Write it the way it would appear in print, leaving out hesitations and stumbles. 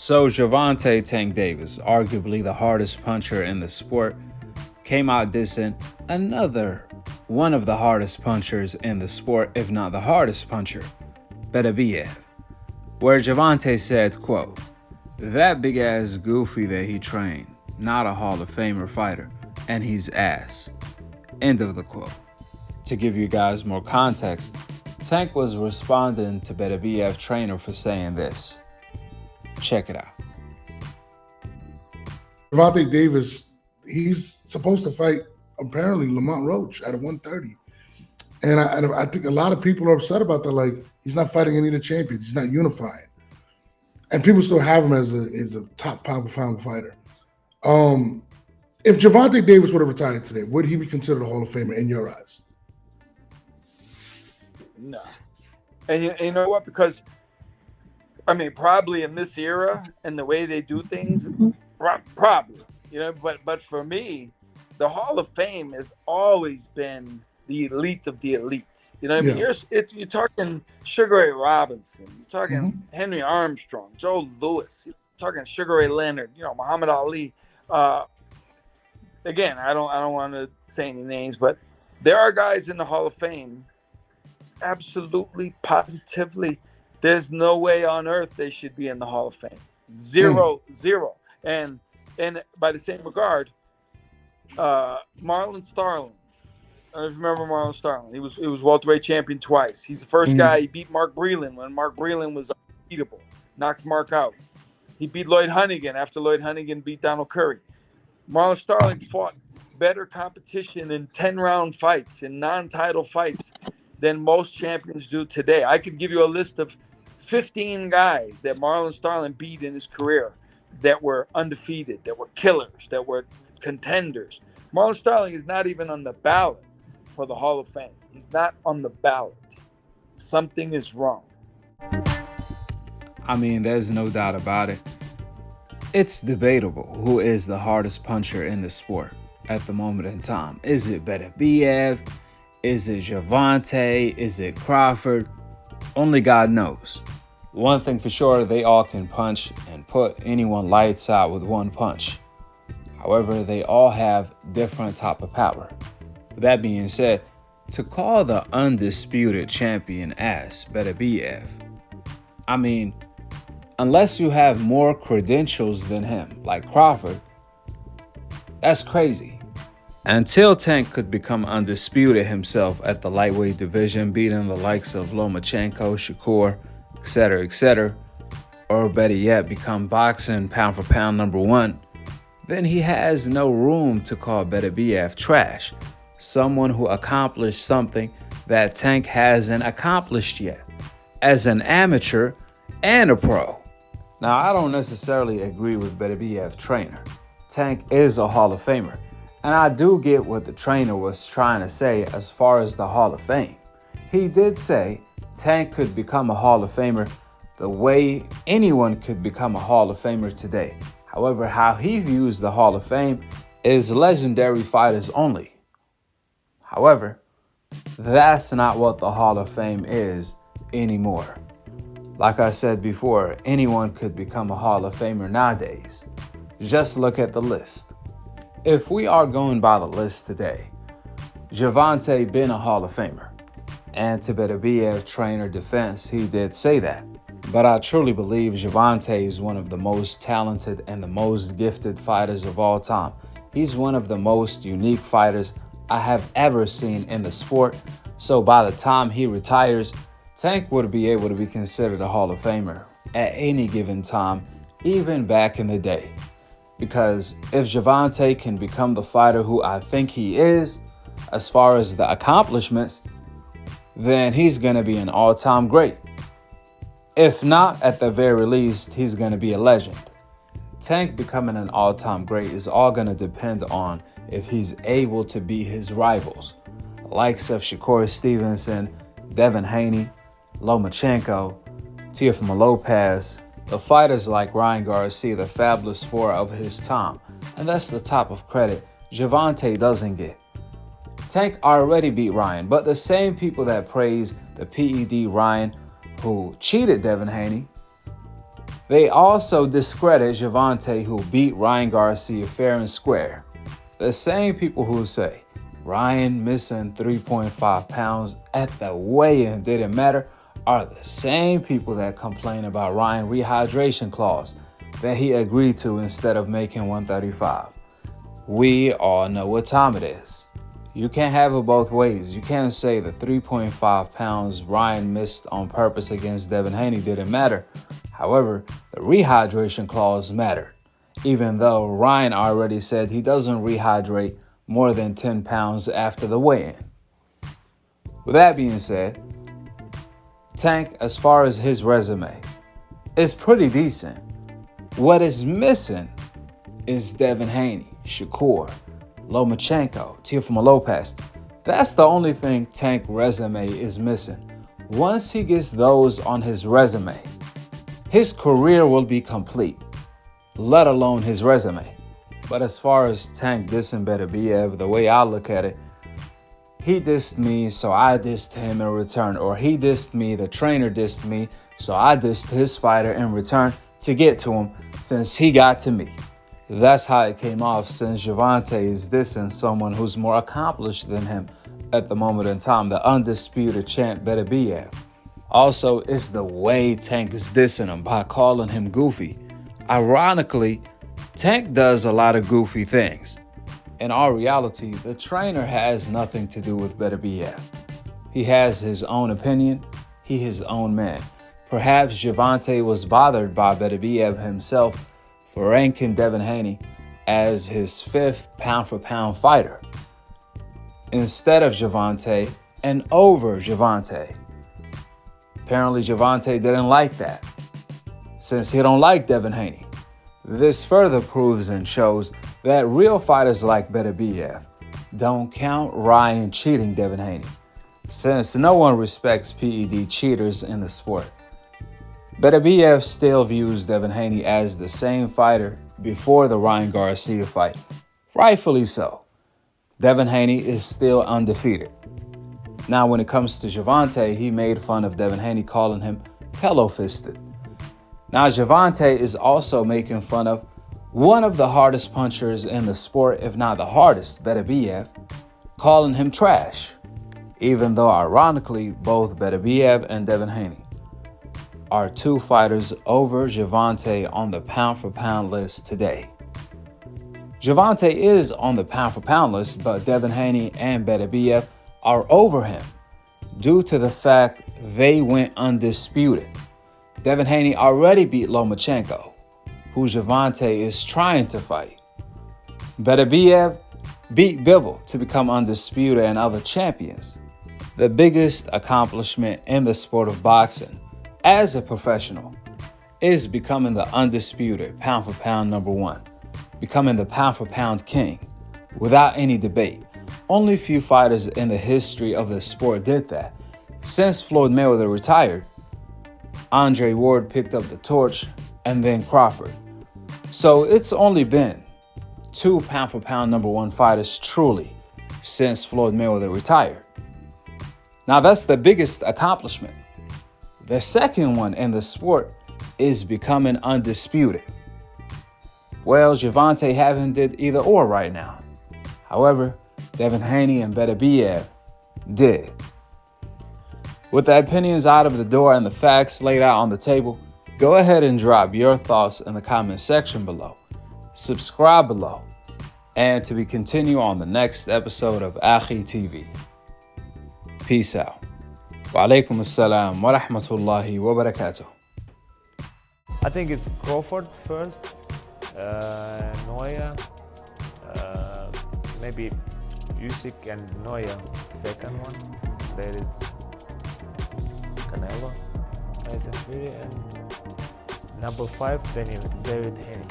So Gervonta Tank Davis, arguably the hardest puncher in the sport, came out dissing another one of the hardest punchers in the sport, if not the hardest puncher, Beterbiev, where Gervonta said, quote, "That big ass goofy that he trained, not a Hall of Famer fighter, and he's ass." End of the quote. To give you guys more context, Tank was responding to Beterbiev trainer for saying this. Check it out. Gervonta Davis, he's supposed to fight apparently Lamont Roach at 130. And I think a lot of people are upset about that. Like, he's not fighting any of the champions. He's not unifying. And people still have him as a top pound for pound fighter. If Gervonta Davis would have retired today, would he be considered a Hall of Famer in your eyes? No. And you know what? Because, I mean, probably in this era and the way they do things, probably. You know, but for me, the Hall of Fame has always been the elite of the elites. You know what I mean? You're talking Sugar Ray Robinson. You're talking Henry Armstrong, Joe Louis. You're talking Sugar Ray Leonard, Muhammad Ali. Again, I don't want to say any names, but there are guys in the Hall of Fame, absolutely, positively, there's no way on earth they should be in the Hall of Fame. Zero. And by the same regard, Marlon Starling. I don't know if you remember Marlon Starling. He was welterweight champion twice. He's the first guy. He beat Mark Breland when Mark Breland was unbeatable. Knocked Mark out. He beat Lloyd Hunnigan after Lloyd Hunnigan beat Donald Curry. Marlon Starling fought better competition in 10-round fights, in non-title fights, than most champions do today. I could give you a list of 15 guys that Marlon Starling beat in his career that were undefeated, that were killers, that were contenders. Marlon Starling is not even on the ballot for the Hall of Fame. He's not on the ballot. Something is wrong. I mean, there's no doubt about it. It's debatable who is the hardest puncher in the sport at the moment in time. Is it Beterbiev? Is it Gervonta? Is it Crawford? Only God knows. One thing for sure, they all can punch and put anyone lights out with one punch. However, they all have different type of power. With that being said, to call the undisputed champion as Beterbiev, I mean, unless you have more credentials than him, like Crawford, that's crazy. Until Tank could become undisputed himself at the lightweight division, beating the likes of Lomachenko, Shakur, etc., or better yet, become boxing pound for pound number one, then he has no room to call Beterbiev trash, someone who accomplished something that Tank hasn't accomplished yet, as an amateur and a pro. Now, I don't necessarily agree with Beterbiev trainer. Tank is a Hall of Famer, and I do get what the trainer was trying to say as far as the Hall of Fame. He did say Tank could become a Hall of Famer the way anyone could become a Hall of Famer today. However, how he views the Hall of Fame is legendary fighters only. However, that's not what the Hall of Fame is anymore. Like I said before, anyone could become a Hall of Famer nowadays. Just look at the list. If we are going by the list today, Gervonta been a Hall of Famer. And to Beterbiev trainer defense, he did say that. But I truly believe Gervonta is one of the most talented and the most gifted fighters of all time. He's one of the most unique fighters I have ever seen in the sport. So by the time he retires, Tank would be able to be considered a Hall of Famer at any given time, even back in the day. Because if Gervonta can become the fighter who I think he is, as far as the accomplishments, then he's going to be an all-time great. If not, at the very least, he's going to be a legend. Tank becoming an all-time great is all going to depend on if he's able to beat his rivals, the likes of Shakur Stevenson, Devin Haney, Lomachenko, Teofimo Lopez, the fighters like Ryan Garcia, the Fabulous Four of his time. And that's the type of credit Gervonta doesn't get. Tank already beat Ryan, but the same people that praise the PED Ryan who cheated Devin Haney They also discredit Gervonta, who beat Ryan Garcia fair and square. The same people who say Ryan missing 3.5 pounds at the weigh-in didn't matter are the same people that complain about Ryan's rehydration clause that he agreed to instead of making 135. We all know what time it is. You can't have it both ways. You can't say the 3.5 pounds Ryan missed on purpose against Devin Haney didn't matter. However, the rehydration clause mattered, even though Ryan already said he doesn't rehydrate more than 10 pounds after the weigh-in. With that being said, Tank, as far as his resume, is pretty decent. What is missing is Devin Haney, Shakur, Lomachenko, Teofimo Lopez. That's the only thing Tank resume is missing. Once he gets those on his resume, his career will be complete, let alone his resume. But as far as Tank dissing Beterbiev, the way I look at it, he dissed me, so I dissed him in return. Or he dissed me, the trainer dissed me, so I dissed his fighter in return to get to him since he got to me. That's how it came off, since Gervonta is dissing someone who's more accomplished than him at the moment in time, the undisputed champ Beterbiev. Also, it's the way Tank is dissing him by calling him goofy. Ironically, Tank does a lot of goofy things. In all reality, the trainer has nothing to do with Beterbiev. He has his own opinion. He his own man. Perhaps Gervonta was bothered by Beterbiev himself for ranking Devin Haney as his fifth pound-for-pound fighter instead of Gervonta and over Gervonta. Apparently, Gervonta didn't like that, since he don't like Devin Haney. This further proves and shows that real fighters like Beterbiev don't count Ryan cheating Devin Haney, since no one respects PED cheaters in the sport. Beterbiev still views Devin Haney as the same fighter before the Ryan Garcia fight. Rightfully so. Devin Haney is still undefeated. Now, when it comes to Gervonta, he made fun of Devin Haney, calling him pillow-fisted. Now, Gervonta is also making fun of one of the hardest punchers in the sport, if not the hardest, Beterbiev, calling him trash, even though ironically, both Beterbiev and Devin Haney are two fighters over Gervonta on the pound-for-pound list today. Gervonta is on the pound-for-pound list, but Devin Haney and Beterbiev are over him due to the fact they went undisputed. Devin Haney already beat Lomachenko, who Gervonta is trying to fight. Beterbiev beat Bivol to become undisputed and other champions. The biggest accomplishment in the sport of boxing as a professional is becoming the undisputed pound-for-pound number one, becoming the pound-for-pound king without any debate. Only few fighters in the history of the sport did that. Since Floyd Mayweather retired, Andre Ward picked up the torch, and then Crawford. So it's only been two pound-for-pound number one fighters truly since Floyd Mayweather retired. Now that's the biggest accomplishment. The second one in the sport is becoming undisputed. Well, Gervonta haven't did either or right now. However, Devin Haney and Beterbiev did. With the opinions out of the door and the facts laid out on the table, go ahead and drop your thoughts in the comment section below. Subscribe below, and to be continued on the next episode of Akhi TV. Peace out. Wa alaikum assalam wa rahmatullahi wa barakatuh. I think it's Crawford first, Neuer, maybe Usyk and Neuer second one. There is Canelo, Tyson Fury, and number 5, David Haney.